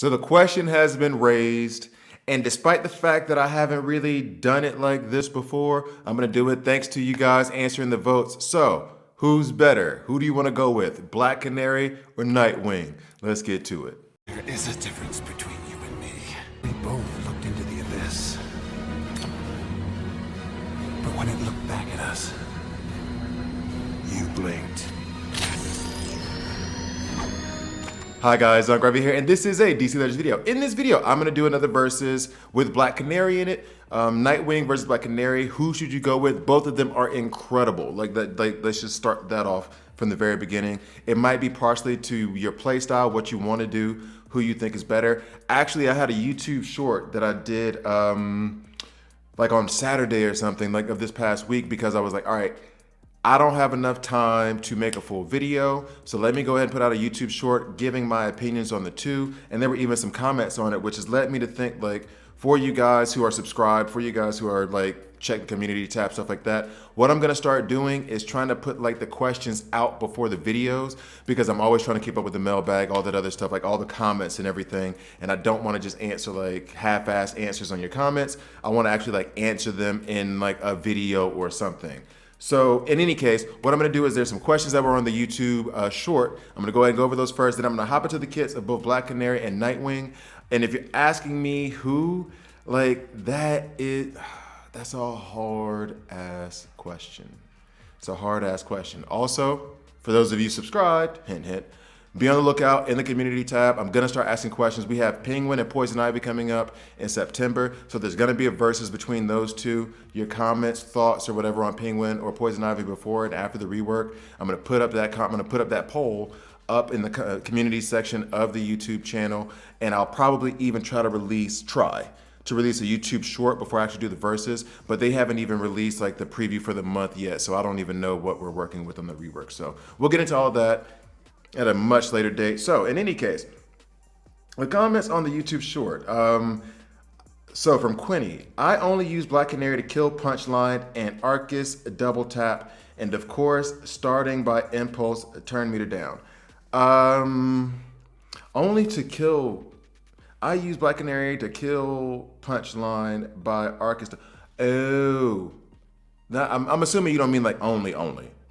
So the question has been raised, and despite the fact that I haven't really done it like this before, I'm gonna do it thanks to you guys answering the votes. So, who's better? Who do you wanna go with? Black Canary or Nightwing? Let's get to it. There is a difference between you and me. We both looked into the abyss. But when it looked back at us, you blinked. Hi guys, I'm Gravy here, and this is a DC Legends video. In this video, I'm gonna do another versus with Black Canary in it. Nightwing versus Black Canary. Who should you go with? Both of them are incredible. Let's just start that off from the very beginning. It might be partially to your playstyle, what you want to do, who you think is better. Actually, I had a YouTube short that I did like on Saturday or something, like of this past week, because I was like, all right, I don't have enough time to make a full video, so let me go ahead and put out a YouTube short giving my opinions on the two. And there were even some comments on it, which has led me to think, like, for you guys who are subscribed, for you guys who are like check the community tab, stuff like that, what I'm gonna start doing is trying to put like the questions out before the videos, because I'm always trying to keep up with the mailbag, all that other stuff, like all the comments and everything, and I don't want to just answer like half-assed answers on your comments. I want to actually like answer them in like a video or something. So in any case, what I'm gonna do is there's some questions that were on the YouTube short. I'm gonna go ahead and go over those first, then I'm gonna hop into the kits of both Black Canary and Nightwing. And if you're asking me who, like that's a hard ass question. It's a hard ass question. Also, for those of you subscribed, hint hint, be on the lookout in the community tab. I'm gonna start asking questions. We have Penguin and Poison Ivy coming up in September, so there's gonna be a versus between those two. Your comments, thoughts, or whatever on Penguin or Poison Ivy before and after the rework, I'm gonna put up that poll up in the community section of the YouTube channel, and I'll probably even try to release a YouTube short before I actually do the verses, but they haven't even released like the preview for the month yet, so I don't even know what we're working with on the rework. So we'll get into all of that at a much later date. So in any case, the comments on the YouTube short. So from Quinny, I only use Black Canary to kill punchline and Arcus double tap, and of course, starting by impulse, turn meter down. Only to kill, I use Black Canary to kill punchline by Arcus. Oh, now I'm assuming you don't mean like only,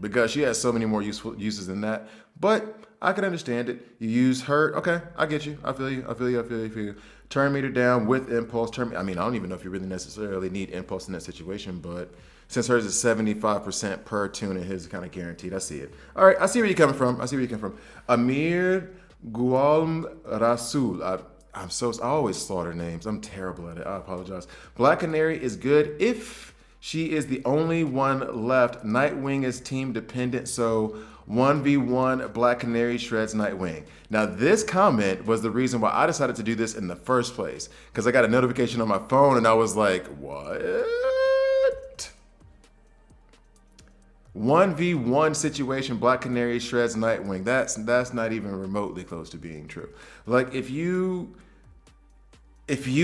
because she has so many more useful uses than that, but I can understand it. You use her, okay, I get you. I feel you. Turn meter down with impulse. I don't even know if you really necessarily need impulse in that situation, but since hers is 75% per tune and his is kind of guaranteed, I see it. All right, I see where you're coming from. Amir Gualm Rasul. I always slaughter names. I'm terrible at it. I apologize. Black Canary is good if she is the only one left. Nightwing is team dependent, so 1v1 Black Canary shreds Nightwing. Now this comment was the reason why I decided to do this in the first place, because I got a notification on my phone and I was like, what? 1v1 situation, Black Canary shreds Nightwing. That's not even remotely close to being true. Like if you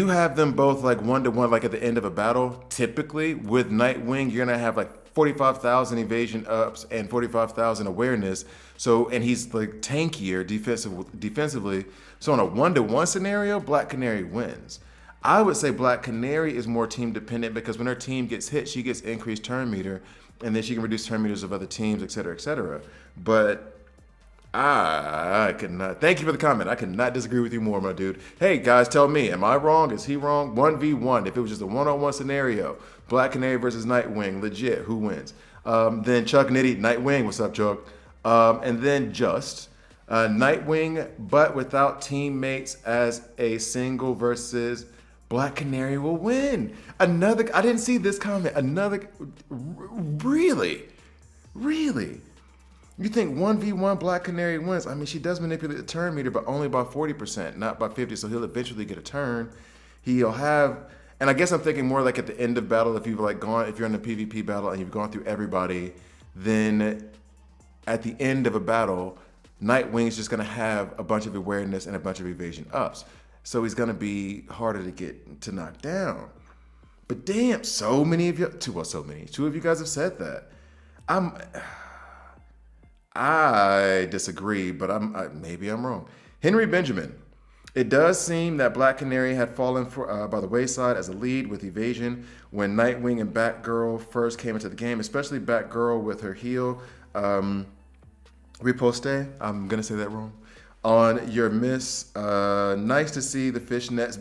have them both like 1-to-1, like at the end of a battle, typically with Nightwing, you're gonna have like 45,000 evasion ups and 45,000 awareness. So, and he's like tankier defensively. So on a 1-to-1 scenario, Black Canary wins. I would say Black Canary is more team dependent, because when her team gets hit, she gets increased turn meter, and then she can reduce turn meters of other teams, etc., etc. But I could not. Thank you for the comment. I could not disagree with you more, my dude. Hey guys, tell me, am I wrong? Is he wrong? 1v1. If it was just a one-on-one scenario, Black Canary versus Nightwing, legit, who wins? Then Chuck Nitty, Nightwing. What's up, Chuck? And then just Nightwing, but without teammates as a single versus Black Canary will win. I didn't see this comment. Really? You think 1v1 Black Canary wins? I mean, she does manipulate the turn meter, but only by 40%, not by 50. So he'll eventually get a turn. He'll have, and I guess I'm thinking more like at the end of battle, if you're in a PvP battle and you've gone through everybody, then at the end of a battle, Nightwing's just gonna have a bunch of awareness and a bunch of evasion ups. So he's gonna be harder to knock down. But damn, two of you guys have said that. I disagree, but maybe I'm wrong. Henry Benjamin, It does seem that Black Canary had fallen by the wayside as a lead with evasion when Nightwing and Batgirl first came into the game, especially Batgirl with her heel riposte. I'm going to say that wrong. On your miss, nice to see the fishnets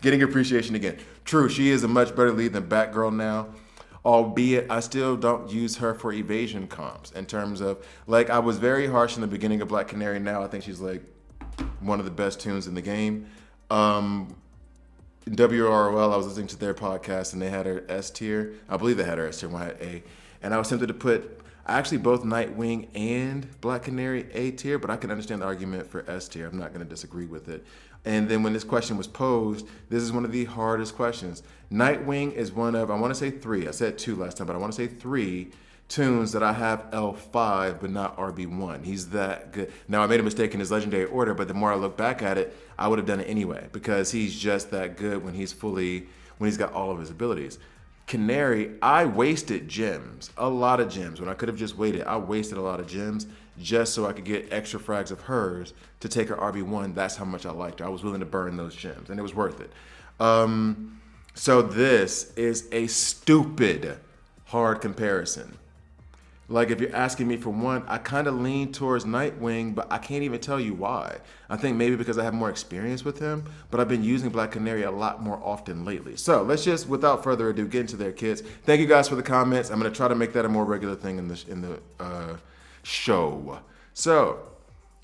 getting appreciation again. True, she is a much better lead than Batgirl now. Albeit, I still don't use her for evasion comps in terms of, like, I was very harsh in the beginning of Black Canary. Now I think she's like one of the best tunes in the game. WROL, I was listening to their podcast and they had her S tier. I believe they had her S tier, one had A. And I was tempted to put actually both Nightwing and Black Canary A tier, but I can understand the argument for S tier. I'm not going to disagree with it. And then when this question was posed, this is one of the hardest questions. Nightwing is one of, I want to say 3. I said 2 last time, but I want to say 3 tunes that I have L5 but not RB1. He's that good. Now I made a mistake in his legendary order, but the more I look back at it, I would have done it anyway because he's just that good when he's got all of his abilities. Canary, I wasted gems, a lot of gems. When I could have just waited, I wasted a lot of gems just so I could get extra frags of hers to take her RB1. That's how much I liked her. I was willing to burn those gems, and it was worth it. So this is a stupid hard comparison. Like, if you're asking me for one, I kind of lean towards Nightwing, but I can't even tell you why. I think maybe because I have more experience with him, but I've been using Black Canary a lot more often lately. So let's just, without further ado, get into their kits. Thank you guys for the comments. I'm going to try to make that a more regular thing in the show. So,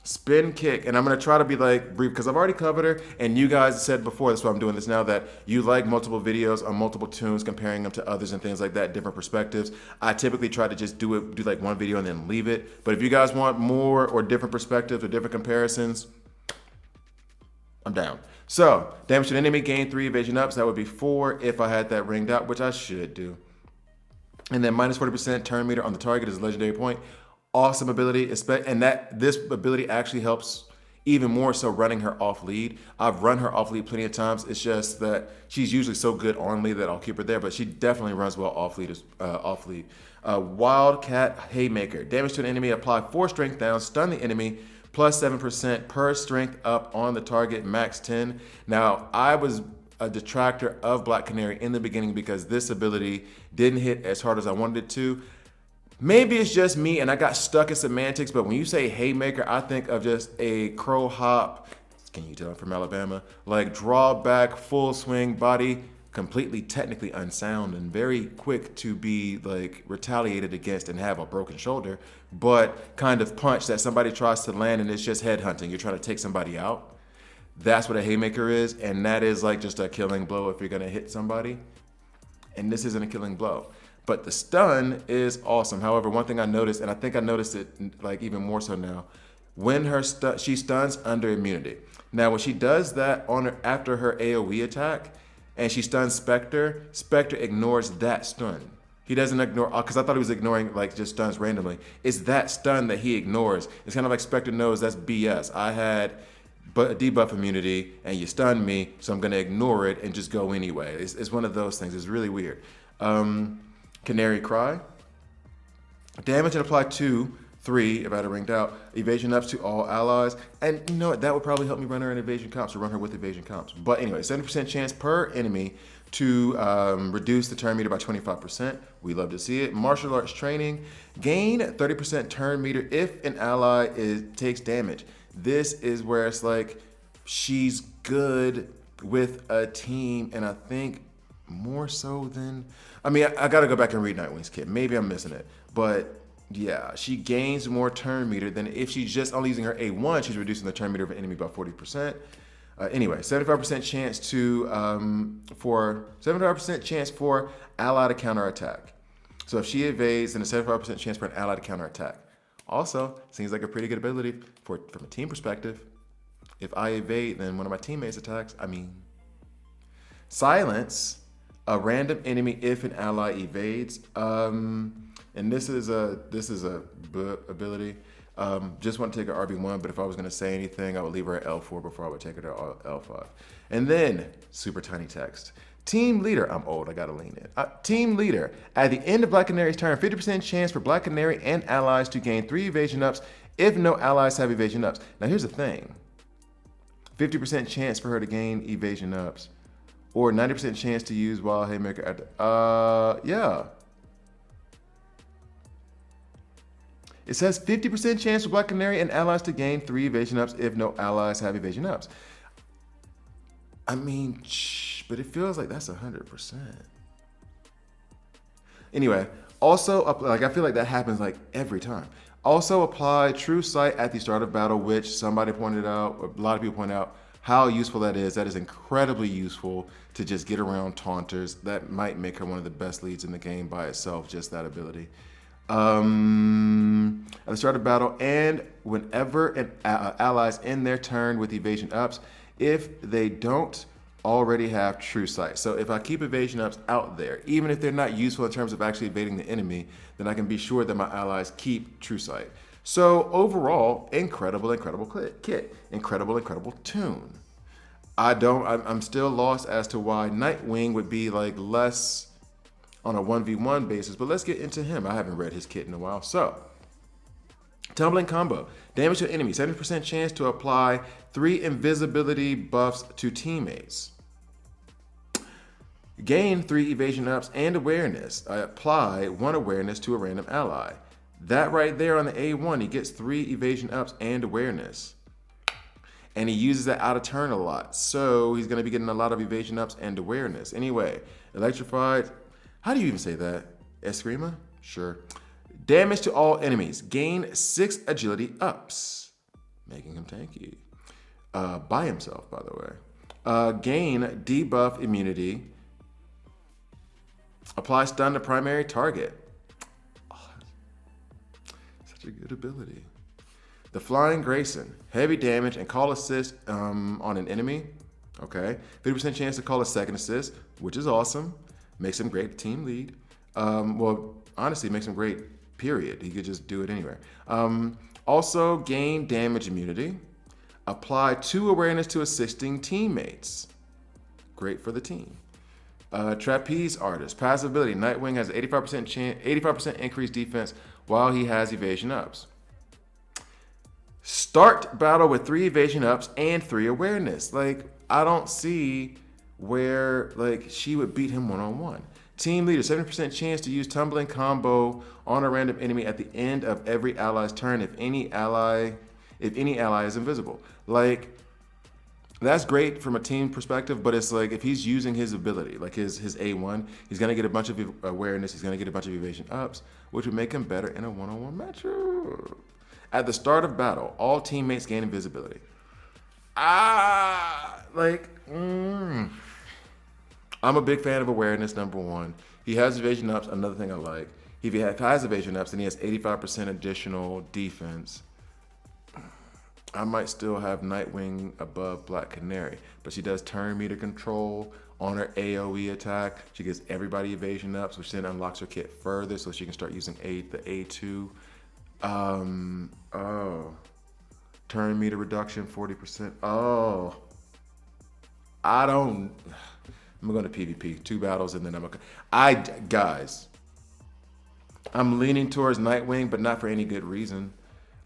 spin kick, and I'm gonna try to be like brief because I've already covered her, and you guys said before, that's why I'm doing this now, that you like multiple videos on multiple tunes, comparing them to others and things like that, different perspectives. I typically try to just do like one video and then leave it. But if you guys want more or different perspectives or different comparisons, I'm down. So, damage to an enemy, gain 3 evasion ups. That would be 4 if I had that ringed out, which I should do. And then minus 40% turn meter on the target is a legendary point. Awesome ability, and that this ability actually helps even more so running her off lead. I've run her off lead plenty of times. It's just that she's usually so good on lead that I'll keep her there, but she definitely runs well off lead. Wildcat Haymaker. Damage to an enemy, apply 4 strength down, stun the enemy, plus 7% per strength up on the target, max 10. Now, I was a detractor of Black Canary in the beginning because this ability didn't hit as hard as I wanted it to. Maybe it's just me and I got stuck in semantics, but when you say Haymaker, I think of just a crow hop, can you tell I'm from Alabama? Like draw back, full swing body, completely technically unsound and very quick to be like retaliated against and have a broken shoulder, but kind of punch that somebody tries to land and it's just head hunting. You're trying to take somebody out. That's what a Haymaker is, and that is like just a killing blow if you're gonna hit somebody. And this isn't a killing blow. But the stun is awesome. However, one thing I noticed, and I think I noticed it like even more so now, when she stuns under immunity. Now, when she does that on her after her AoE attack, and she stuns Spectre, Spectre ignores that stun. He doesn't ignore, because I thought he was ignoring like just stuns randomly. It's that stun that he ignores. It's kind of like Spectre knows that's BS. I had debuff immunity, and you stunned me, so I'm gonna ignore it and just go anyway. It's one of those things. It's really weird. Canary Cry. Damage and apply 2, 3 if I had it ringed out. Evasion ups to all allies. And you know what? That would probably help me run her in evasion comps or run her with evasion comps. But anyway, 70% chance per enemy to reduce the turn meter by 25%. We love to see it. Martial arts training. Gain 30% turn meter if an ally takes damage. This is where it's like she's good with a team, and I think more so than, I mean, I gotta go back and read Nightwing's kit. Maybe I'm missing it, but yeah, she gains more turn meter than if she's just only using her A1, she's reducing the turn meter of an enemy by 40%. Anyway, 75% chance to, 75% chance for ally to counterattack. So if she evades, then a 75% chance for an ally to counterattack. Also, seems like a pretty good ability from a team perspective. If I evade, then one of my teammates attacks. I mean, silence a random enemy if an ally evades. And this is a ability. Just want to take her RB1, but if I was going to say anything, I would leave her at L4 before I would take her to L5. And then super tiny text. Team leader, I'm old, I gotta lean in. Team leader, at the end of Black Canary's turn, 50% chance for Black Canary and allies to gain 3 evasion ups if no allies have evasion ups. Now here's the thing. 50% chance for her to gain evasion ups, or 90% chance to use Wild Haymaker at yeah. It says 50% chance for Black Canary and allies to gain 3 evasion ups if no allies have evasion ups. I mean, but it feels like that's 100%. Anyway, also, like I feel like that happens like every time. Also apply True Sight at the start of battle, which somebody pointed out, or a lot of people point out, how useful that is. That is incredibly useful to just get around taunters. That might make her one of the best leads in the game by itself, just that ability. At the start of battle, and whenever an allies end their turn with evasion ups, if they don't already have True Sight. So if I keep evasion ups out there, even if they're not useful in terms of actually evading the enemy, then I can be sure that my allies keep True Sight. So overall, incredible kit, incredible tune. I'm still lost as to why Nightwing would be like less on a 1v1 basis, but let's get into him. I haven't read his kit in a while. So, Tumbling Combo. Damage to enemy, 70% chance to apply 3 invisibility buffs to teammates. Gain 3 evasion ups and awareness. I apply 1 awareness to a random ally. That right there on the A1, he gets 3 evasion ups and awareness. And he uses that out of turn a lot. So he's going to be getting a lot of evasion ups and awareness. Anyway, Electrified. How do you even say that? Eskrima? Sure. Damage to all enemies. Gain 6 agility ups. Making him tanky. By himself, by the way. Gain debuff immunity. Apply stun to primary target. Oh, such a good ability. The Flying Grayson. Heavy damage and call assist on an enemy. Okay. 50% chance to call a second assist, which is awesome. Makes him great team lead. Well, honestly, makes him great, period. He could just do it anywhere. Also, gain damage immunity. Apply 2 awareness to assisting teammates. Great for the team. Trapeze Artist. Passive ability. Nightwing has 85% increased defense while he has evasion ups. Start battle with 3 evasion ups and 3 awareness. Like, I don't see where like she would beat him one-on-one. Team leader, 70% chance to use Tumbling Combo on a random enemy at the end of every ally's turn if any ally is invisible. Like, that's great from a team perspective, but it's like if he's using his ability, like his A1, he's gonna get a bunch of awareness, he's gonna get a bunch of evasion ups, which would make him better in a one-on-one matchup. At the start of battle, all teammates gain invisibility. I'm a big fan of awareness, number 1. He has evasion ups, another thing I like. If he has evasion ups, then he has 85% additional defense. I might still have Nightwing above Black Canary, but she does turn meter control on her AoE attack. She gives everybody evasion ups, which then unlocks her kit further so she can start using the A2. Turn meter reduction, 40%. I'm going to PvP. 2 battles and then guys, I'm leaning towards Nightwing, but not for any good reason.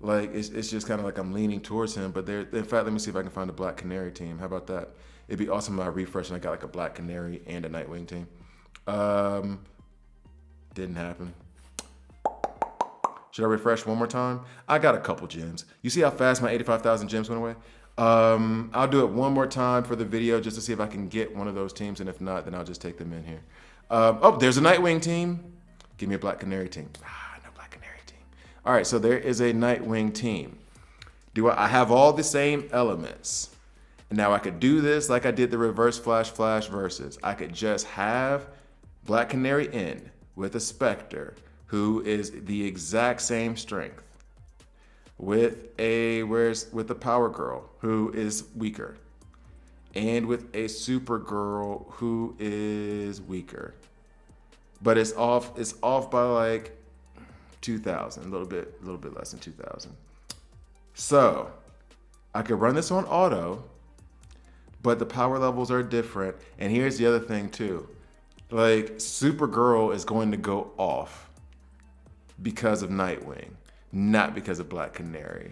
Like, it's just kind of like I'm leaning towards him. But in fact, let me see if I can find a Black Canary team. How about that? It'd be awesome if I refresh and I got like a Black Canary and a Nightwing team. Didn't happen. Should I refresh one more time? I got a couple gems. You see how fast my 85,000 gems went away? I'll do it one more time for the video just to see if I can get one of those teams, and if not, then I'll just take them in here. There's a Nightwing team. Give me a Black Canary team. No Black Canary team. All right, so there is a Nightwing team. I have all the same elements. Now I could do this like I did the reverse flash versus. I could just have Black Canary in with a Spectre who is the exact same strength, with the Power Girl who is weaker, and with a Supergirl who is weaker. But it's off by like 2,000, a little bit less than 2,000. So I could run this on auto, but the power levels are different. And here's the other thing too. Like, Supergirl is going to go off because of Nightwing, not because of Black Canary.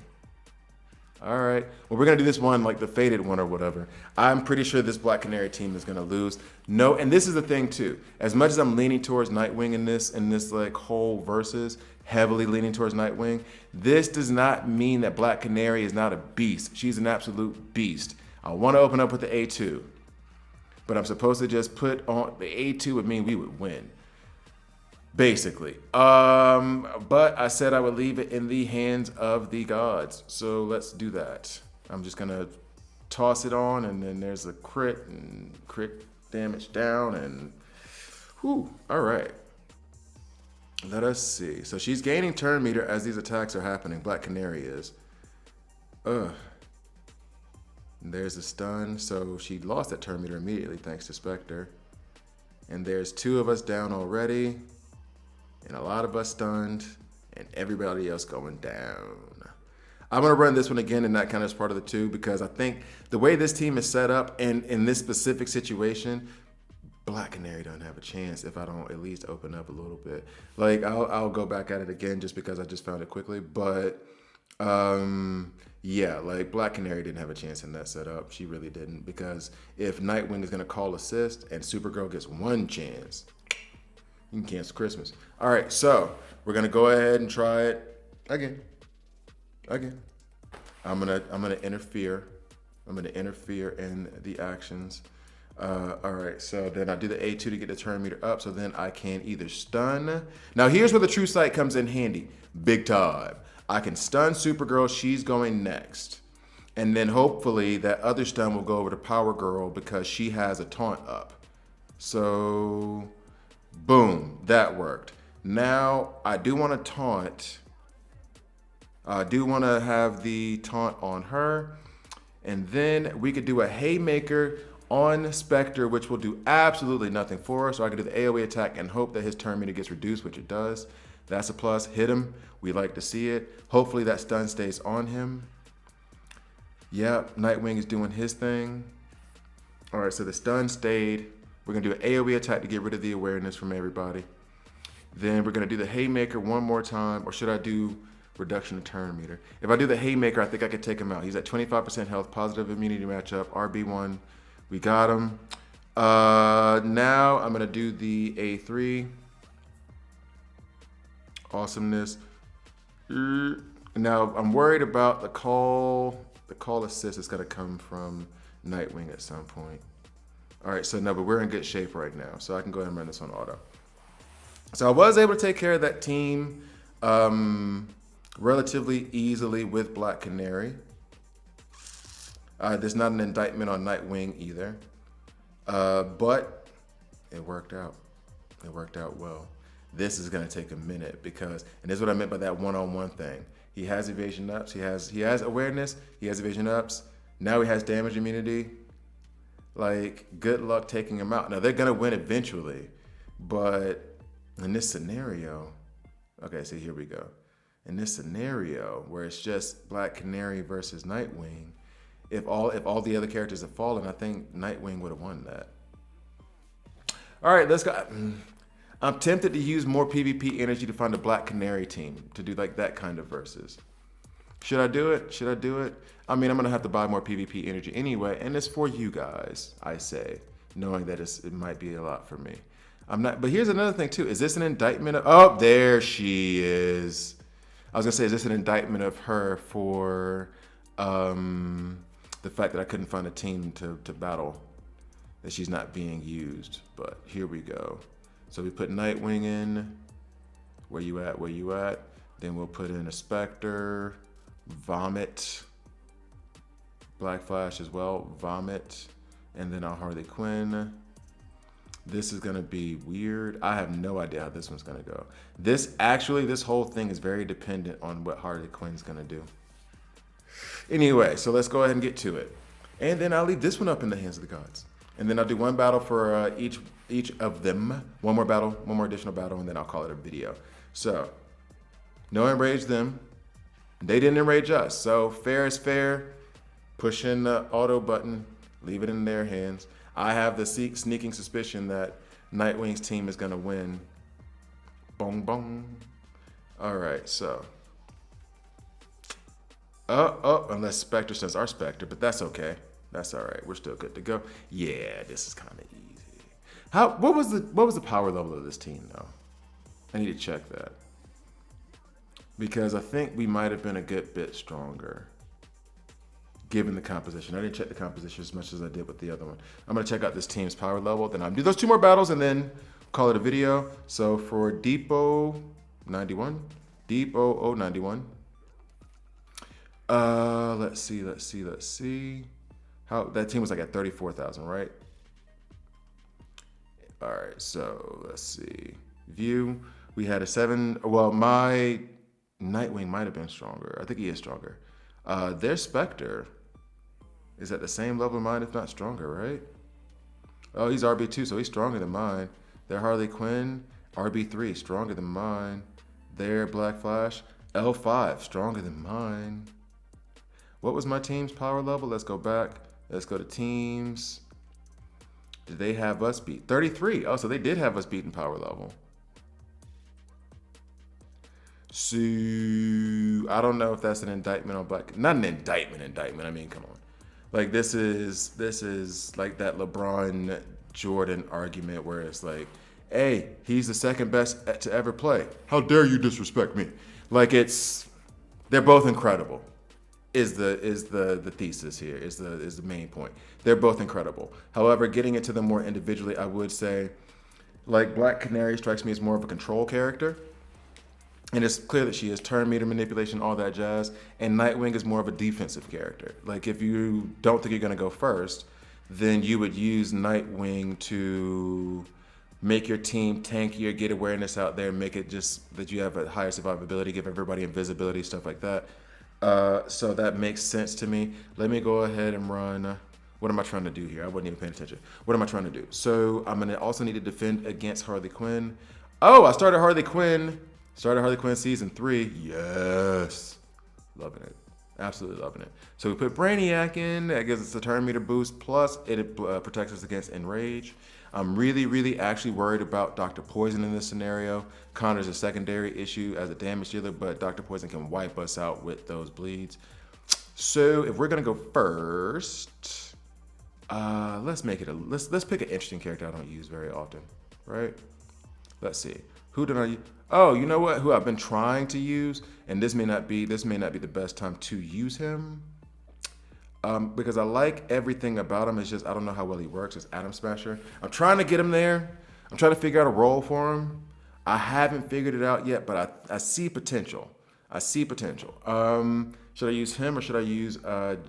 All right. Well, we're going to do this one, like the faded one or whatever. I'm pretty sure this Black Canary team is going to lose. No, and this is the thing, too. As much as I'm leaning towards Nightwing in this like whole versus, heavily leaning towards Nightwing, this does not mean that Black Canary is not a beast. She's an absolute beast. I want to open up with the A2, but I'm supposed to just put on the A2 would mean we would win. Basically. But I said I would leave it in the hands of the gods. So let's do that. I'm just going to toss it on, and then there's a crit, and crit damage down, and whew, all right. Let us see. So she's gaining turn meter as these attacks are happening. Black Canary is. And there's a stun. So she lost that turn meter immediately thanks to Spectre. And there's 2 of us down already. And a lot of us stunned, and everybody else going down. I'm going to run this one again, and that kind of is part of the 2, because I think the way this team is set up, and in this specific situation, Black Canary doesn't have a chance if I don't at least open up a little bit. Like, I'll go back at it again just because I just found it quickly. But, yeah, like, Black Canary didn't have a chance in that setup. She really didn't, because if Nightwing is going to call assist and Supergirl gets 1 chance, you can cancel Christmas. All right, so we're gonna go ahead and try it again. I'm gonna interfere. I'm gonna interfere in the actions. All right, so then I do the A2 to get the turn meter up, so then I can either stun. Now here's where the true sight comes in handy, big time. I can stun Supergirl. She's going next, and then hopefully that other stun will go over to Power Girl because she has a taunt up. So. Boom, that worked. Now, I do want to taunt. I do want to have the taunt on her. And then we could do a Haymaker on Spectre, which will do absolutely nothing for us. So I can do the AoE attack and hope that his turn meter gets reduced, which it does. That's a plus. Hit him. We like to see it. Hopefully that stun stays on him. Yep, Nightwing is doing his thing. All right, so the stun stayed. We're going to do an AoE attack to get rid of the awareness from everybody. Then we're going to do the Haymaker one more time. Or should I do reduction of turn meter? If I do the Haymaker, I think I could take him out. He's at 25% health, positive immunity matchup, RB1. We got him. Now I'm going to do the A3. Awesomeness. Now I'm worried about the call. The call assist is going to come from Nightwing at some point. All right, so no, but we're in good shape right now. So I can go ahead and run this on auto. So I was able to take care of that team relatively easily with Black Canary. There's not an indictment on Nightwing either. But it worked out. It worked out well. This is gonna take a minute because, and this is what I meant by that one-on-one thing. He has evasion ups, he has awareness, he has evasion ups. Now he has damage immunity. Like, good luck taking him out. Now, they're going to win eventually, but in this scenario, okay, so here we go. In this scenario where it's just Black Canary versus Nightwing, if all the other characters have fallen, I think Nightwing would have won that. All right, let's go. I'm tempted to use more PvP energy to find a Black Canary team to do like that kind of versus. Should I do it? Should I do it? I mean, I'm going to have to buy more PvP energy anyway, and it's for you guys, I say, knowing that it might be a lot for me. I'm not, but here's another thing too. Is this an indictment of, oh, there she is. I was going to say, is this an indictment of her for the fact that I couldn't find a team to battle, that she's not being used? But here we go. So we put Nightwing in. Where you at? Where you at? Then we'll put in a Spectre. Vomit, Black Flash as well, Vomit, and then our Harley Quinn. This is gonna be weird. I have no idea how this one's gonna go. This whole thing is very dependent on what Harley Quinn's gonna do. Anyway, so let's go ahead and get to it. And then I'll leave this one up in the hands of the gods. And then I'll do one battle for each of them. One more additional battle, and then I'll call it a video. So, no enrage them. They didn't enrage us, so fair is fair. Push in the auto button, leave it in their hands. I have the sneaking suspicion that Nightwing's team is gonna win. Bong bong. All right, so Unless Spectre sends our Spectre, but that's okay. That's all right. We're still good to go. Yeah, this is kind of easy. What was the power level of this team though? I need to check that because I think we might have been a good bit stronger given the composition. I didn't check the composition as much as I did with the other one. I'm gonna check out this team's power level. Then I'll do those 2 more battles and call it a video. So for Depot 91, Depot 091. Let's see. How that team was like at 34,000, right? All right, so let's see. View. We had a 7. Well, my Nightwing might have been stronger. I think he is stronger. Their Spectre is at the same level of mine, if not stronger, right? Oh, he's RB2, so he's stronger than mine. Their Harley Quinn, RB3, stronger than mine. Their Black Flash, L5, stronger than mine. What was my team's power level? Let's go back. Let's go to teams. Did they have us beat? 33. Oh, so they did have us beat in power level. So I don't know if that's an indictment on Black. Not an indictment. I mean, come on. Like this is like that LeBron Jordan argument where it's like, hey, he's the second best to ever play. How dare you disrespect me? Like they're both incredible. Is the thesis here, is the main point. They're both incredible. However, getting into them more individually, I would say, like Black Canary strikes me as more of a control character. And it's clear that she is turn meter manipulation, all that jazz. And Nightwing is more of a defensive character. Like if you don't think you're gonna go first, then you would use Nightwing to make your team tankier, get awareness out there, make it just that you have a higher survivability, give everybody invisibility, stuff like that. So that makes sense to me. Let me go ahead and run. What am I trying to do here? I wasn't even paying attention. What am I trying to do? So I'm gonna also need to defend against Harley Quinn. Oh, I started Harley Quinn. Started Harley Quinn season 3. Yes, loving it. Absolutely loving it. So we put Brainiac in. That gives us a turn meter boost. Plus it protects us against Enrage. I'm really actually worried about Dr. Poison in this scenario. Connor's a secondary issue as a damage dealer, but Dr. Poison can wipe us out with those bleeds. So if we're gonna go first, let's pick an interesting character I don't use very often, right? Let's see. Who did I use? Oh, you know what? Who I've been trying to use, and this may not be the best time to use him. Because I like everything about him. It's just I don't know how well he works. It's Atom Smasher. I'm trying to get him there. I'm trying to figure out a role for him. I haven't figured it out yet, but I see potential. Should I use him or should I use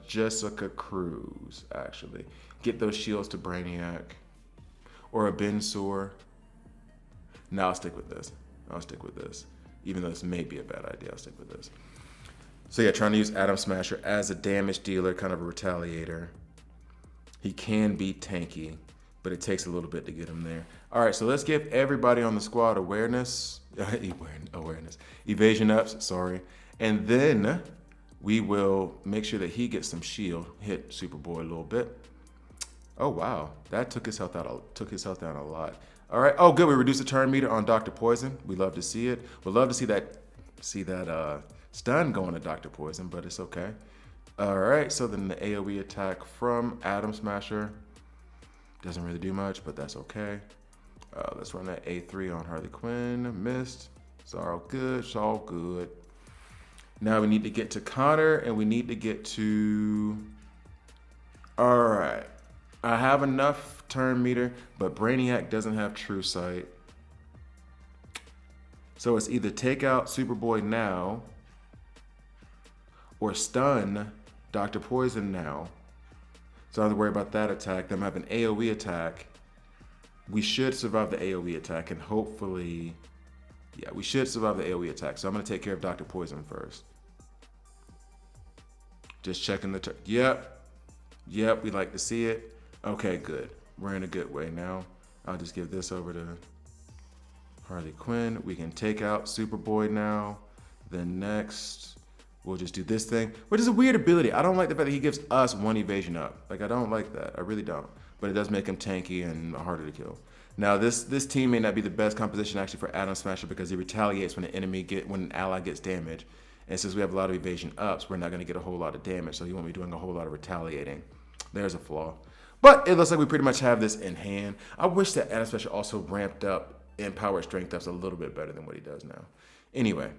Jessica Cruz, actually? Get those shields to Brainiac. Or a Bensor. No, I'll stick with this. Even though this may be a bad idea, I'll stick with this. So yeah, trying to use Atom Smasher as a damage dealer, kind of a retaliator. He can be tanky, but it takes a little bit to get him there. All right, so let's give everybody on the squad evasion ups, sorry. And then we will make sure that he gets some shield, hit Superboy a little bit. Oh wow, that took his health down a lot. All right, oh good, we reduced the turn meter on Dr. Poison. We love to see it. We'd love to see that stun going to Dr. Poison, but it's okay. All right, so then the AoE attack from Atom Smasher doesn't really do much, but that's okay. Let's run that A3 on Harley Quinn. Missed. It's all good. Now we need to get to Connor, and we need to get to... All right. I have enough turn meter, but Brainiac doesn't have True Sight. So it's either take out Superboy now or stun Dr. Poison now. So I don't have to worry about that attack. Then I have an AoE attack. We should survive the AoE attack and hopefully, yeah, we should survive the AoE attack. So I'm gonna take care of Dr. Poison first. Just checking the turn. Yep, we like to see it. Okay, good. We're in a good way now. I'll just give this over to Harley Quinn. We can take out Superboy now. Then next, we'll just do this thing, which is a weird ability. I don't like the fact that he gives us 1 evasion up. Like, I don't like that. I really don't. But it does make him tanky and harder to kill. Now, this team may not be the best composition actually for Atom Smasher because he retaliates when an ally gets damage. And since we have a lot of evasion ups, we're not going to get a whole lot of damage. So he won't be doing a whole lot of retaliating. There's a flaw. But it looks like we pretty much have this in hand. I wish that Ana Special also ramped up in power strength ups a little bit better than what he does now. Anyway,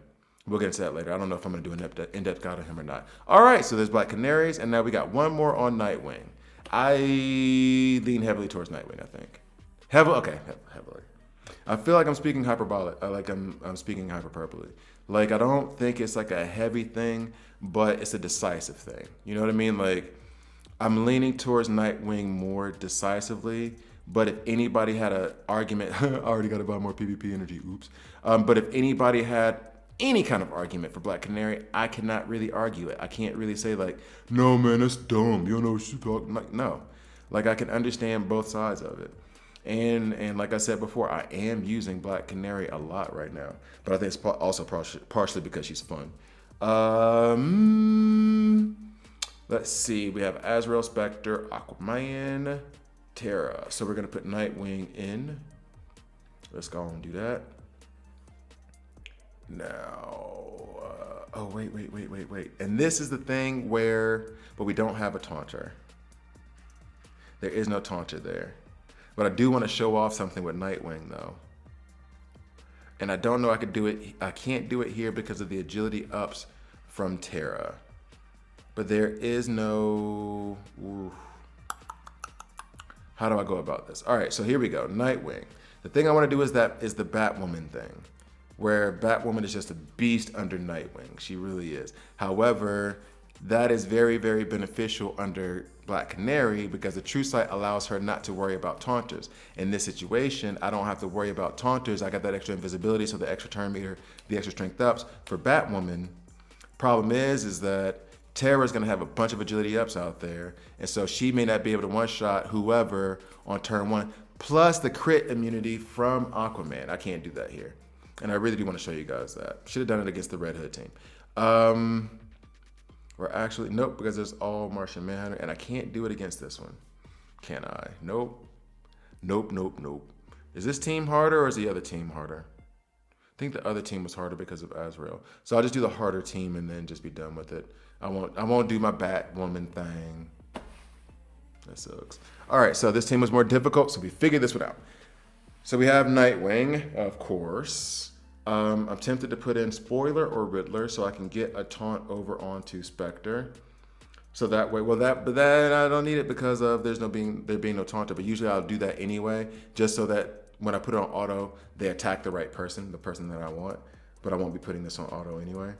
we'll get into that later. I don't know if I'm going to do an in-depth guide on him or not. All right, so there's Black Canaries, and now we got one more on Nightwing. I lean heavily towards Nightwing, I think. Heavily. I feel like I'm speaking hyperbolic. I'm speaking hyperbole. Like, I don't think it's like a heavy thing, but it's a decisive thing. You know what I mean? Like, I'm leaning towards Nightwing more decisively, but if anybody had an argument, I already got to buy more PvP energy, oops. But if anybody had any kind of argument for Black Canary, I cannot really argue it. I can't really say like, no man, that's dumb. You don't know what you're talking about. No, like I can understand both sides of it. And like I said before, I am using Black Canary a lot right now, but I think it's also partially because she's fun. Let's see, we have Azrael, Spectre, Aquaman, Terra. So we're gonna put Nightwing in. Let's go and do that. Now, oh wait. And this is the thing where, but we don't have a taunter. There is no taunter there. But I do want to show off something with Nightwing though. And I don't know I could do it, I can't do it here because of the agility ups from Terra. But there is no, how do I go about this? All right, so here we go, Nightwing. The thing I want to do is the Batwoman thing, where Batwoman is just a beast under Nightwing. She really is. However, that is very, very beneficial under Black Canary because the True Sight allows her not to worry about taunters. In this situation, I don't have to worry about taunters. I got that extra invisibility, so the extra turn meter, the extra strength ups. For Batwoman, problem is that Terra's gonna have a bunch of agility ups out there, and so she may not be able to one-shot whoever on turn one, plus the crit immunity from Aquaman. I can't do that here. And I really do want to show you guys that. Should have done it against the Red Hood team. We're actually, nope, because there's all Martian Manhunter, and I can't do it against this one. Can I? Nope. Is this team harder or is the other team harder? I think the other team was harder because of Azrael. So I'll just do the harder team and then just be done with it. I won't do my Batwoman thing. That sucks. All right, so this team was more difficult, so we figured this one out. So we have Nightwing, of course. I'm tempted to put in Spoiler or Riddler so I can get a taunt over onto Spectre. So that way, but then I don't need it because of there being no taunter. But usually I'll do that anyway, just so that when I put it on auto, they attack the right person, the person that I want. But I won't be putting this on auto anyway.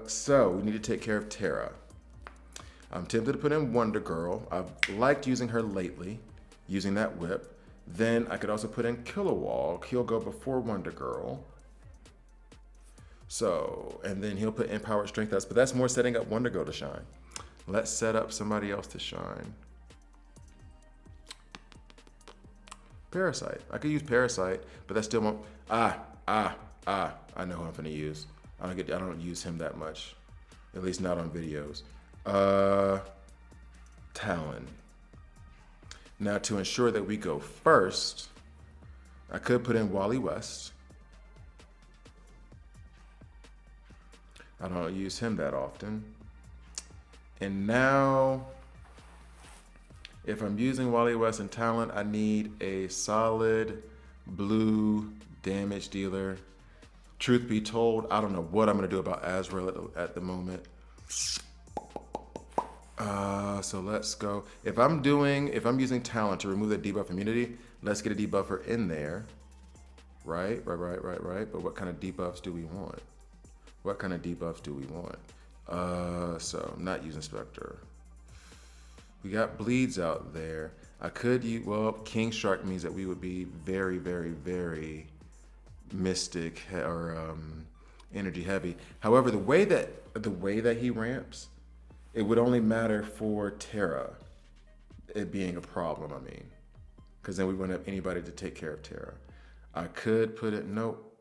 So we need to take care of Terra. I'm tempted to put in Wonder Girl. I've liked using her lately, using that whip. Then I could also put in Kilowog. He'll go before Wonder Girl. So, and then he'll put in Power Strength Ups, but that's more setting up Wonder Girl to shine. Let's set up somebody else to shine. Parasite. I could use Parasite, but that still won't. I know who I'm gonna use. I don't use him that much, at least not on videos. Talon. Now, to ensure that we go first, I could put in Wally West. I don't use him that often. And now, if I'm using Wally West and Talon, I need a solid blue damage dealer. Truth be told, I don't know what I'm gonna do about Azrael at the moment. So let's go. If I'm using Talon to remove the debuff immunity, let's get a debuffer in there. Right. But what kind of debuffs do we want? So I'm not using Spectre. We got bleeds out there. I could use, well, King Shark means that we would be very, very, very mystic or energy heavy. However, the way that he ramps, it would only matter for Terra, it being a problem, I mean. Because then we wouldn't have anybody to take care of Terra. I could put it, nope.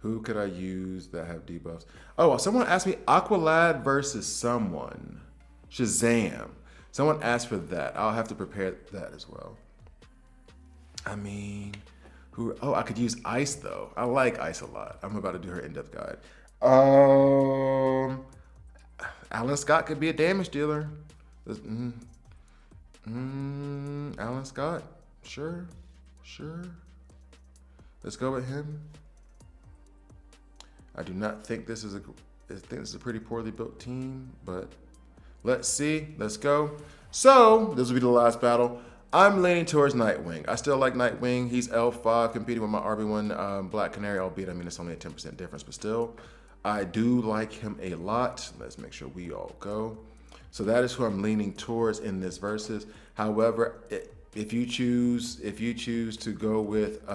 Who could I use that have debuffs? Oh, someone asked me Aqualad versus someone. Shazam. Someone asked for that. I'll have to prepare that as well. I mean, Oh, I could use ice though. I like ice a lot. I'm about to do her in-depth guide. Alan Scott could be a damage dealer. Alan Scott, sure. Let's go with him. I do not think this is a pretty poorly built team, but let's see. Let's go. So this will be the last battle. I'm leaning towards Nightwing. I still like Nightwing. He's L5 competing with my RB1 Black Canary, albeit, I mean, it's only a 10% difference, but still, I do like him a lot. Let's make sure we all go. So that is who I'm leaning towards in this versus. However, if you choose to go with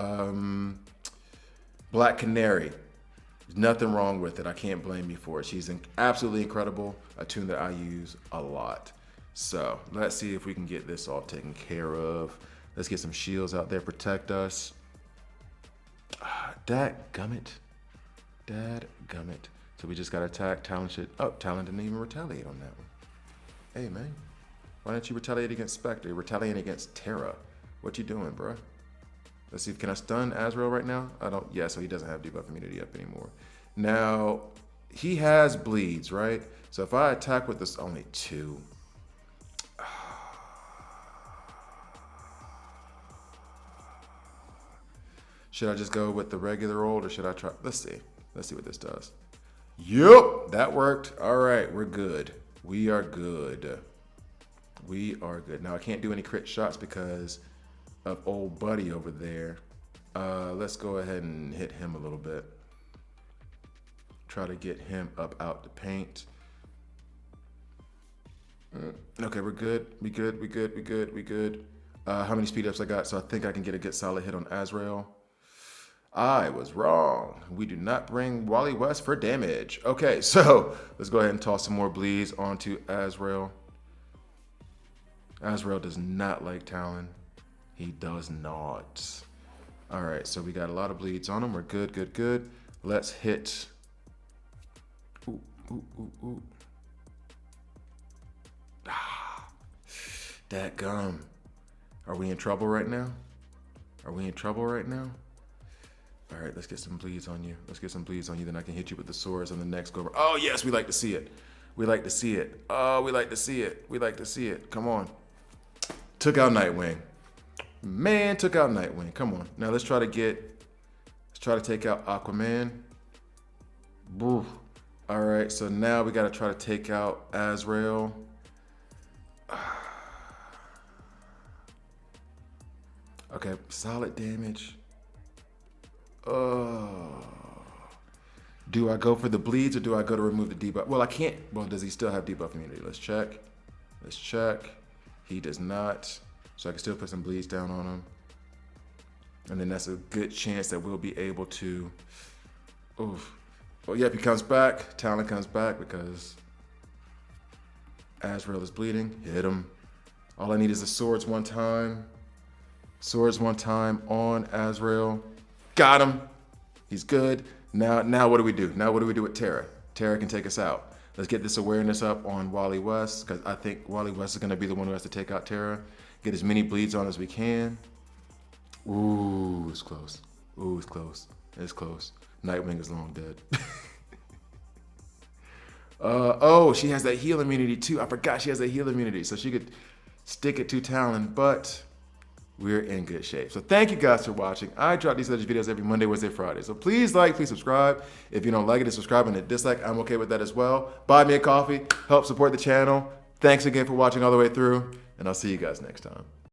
Black Canary, there's nothing wrong with it. I can't blame you for it. She's absolutely incredible, a tune that I use a lot. So let's see if we can get this all taken care of. Let's get some shields out there, protect us. Dadgummit. So we just got attacked. Talon Talon didn't even retaliate on that one. Hey, man. Why don't you retaliate against Spectre? You're retaliating against Terra. What you doing, bro? Let's see, can I stun Azrael right now? I don't, yeah, so he doesn't have debuff immunity up anymore. Now, he has bleeds, right? So if I attack with this, only 2. Should I just go with the regular old or should I try? Let's see what this does. Yup, that worked. All right, we're good. We are good. Now I can't do any crit shots because of old buddy over there. Let's go ahead and hit him a little bit. Try to get him up out the paint. Okay, we're good. We good. How many speed ups I got? So I think I can get a good solid hit on Azrael. I was wrong. We do not bring Wally West for damage. Okay, so let's go ahead and toss some more bleeds onto Azrael. Azrael does not like Talon. He does not. All right, so we got a lot of bleeds on him. We're good. Let's hit. Ooh. Dadgum. Are we in trouble right now? All right, let's get some bleeds on you. Then I can hit you with the swords on the next go over. Oh, yes, we like to see it. Oh, we like to see it. Come on. Took out Nightwing. Man, took out Nightwing. Come on. Now let's try to take out Aquaman. Boo. All right, so now we got to try to take out Azrael. Okay, solid damage. Do I go for the bleeds or do I go to remove the debuff? Well, I can't. Well, does he still have debuff immunity? Let's check. He does not. So I can still put some bleeds down on him. And then that's a good chance that we'll be able to. Oof. Oh, yep, he comes back. Talon comes back because Azrael is bleeding. Hit him. All I need is the swords one time. On Azrael. Got him. He's good. Now what do we do? Now what do we do with Terra? Terra can take us out. Let's get this awareness up on Wally West because I think Wally West is going to be the one who has to take out Terra. Get as many bleeds on as we can. Ooh, it's close. It's close. Nightwing is long dead. Oh, she has that heal immunity too. I forgot she has that heal immunity, so she could stick it to Talon, but we're in good shape. So thank you guys for watching. I drop these such videos every Monday, Wednesday, Friday. So please like, please subscribe. If you don't like it, hit subscribe and hit dislike. I'm okay with that as well. Buy me a coffee, help support the channel. Thanks again for watching all the way through, and I'll see you guys next time.